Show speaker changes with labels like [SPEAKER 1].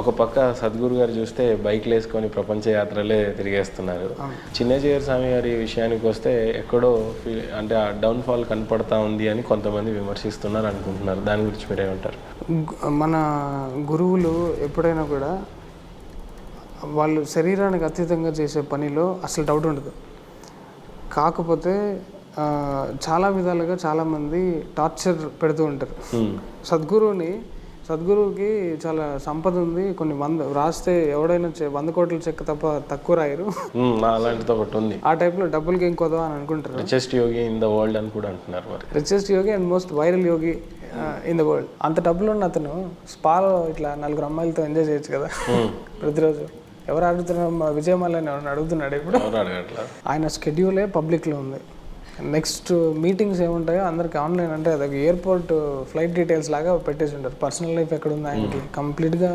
[SPEAKER 1] ఒక పక్క సద్గురు గారు చూస్తే బైక్లు వేసుకొని ప్రపంచ యాత్రలే తిరిగేస్తున్నారు. చిన్నజీయర్ స్వామి గారి విషయానికి వస్తే ఎక్కడో అంటే ఆ డౌన్ఫాల్ కనపడతా ఉంది అని కొంతమంది విమర్శిస్తున్నారు అనుకుంటున్నారు. దాని గురించి మీరేమంటారు?
[SPEAKER 2] మన గురువులు ఎప్పుడైనా కూడా వాళ్ళు శరీరానికి అతీతంగా చేసే పనిలో అసలు డౌట్ ఉండదు. కాకపోతే చాలా విధాలుగా చాలామంది టార్చర్ పెడుతూ ఉంటారు. సద్గురువుకి చాలా సంపద ఉంది, కొన్ని రాస్తే ఎవడైనా 100 కోట్ల చెక్ తప్ప తక్కువ రాయరు,
[SPEAKER 1] అలాంటిది ఒకటి ఉంది.
[SPEAKER 2] ఆ టైప్లో డబ్బులకి ఏం కొదవా అని అనుకుంటారు.
[SPEAKER 1] Richest Yogi in the world అని కూడా అంటున్నారు. మరి
[SPEAKER 2] richest Yogi and most viral Yogi in the world. అంత డబ్బులు ఉన్న అతను స్పాలో ఇట్లా 4 అమ్మాయిలతో ఎంజాయ్ చేయొచ్చు కదా ప్రతిరోజు. ఎవరు అడుగుతున్నారు? మా విజయమాలని ఎవరిని అడుగుతున్నాడు ఇప్పుడు? ఆయన స్కెడ్యూలే పబ్లిక్లో ఉంది. నెక్స్ట్ మీటింగ్స్ ఏముంటాయో అందరికి ఆన్లైన్, అంటే అదొక ఎయిర్పోర్ట్ ఫ్లైట్ డీటెయిల్స్ లాగా పెట్టేసి ఉంటారు. పర్సనల్ లైఫ్ ఎక్కడ ఉంది ఆయనకి కంప్లీట్గా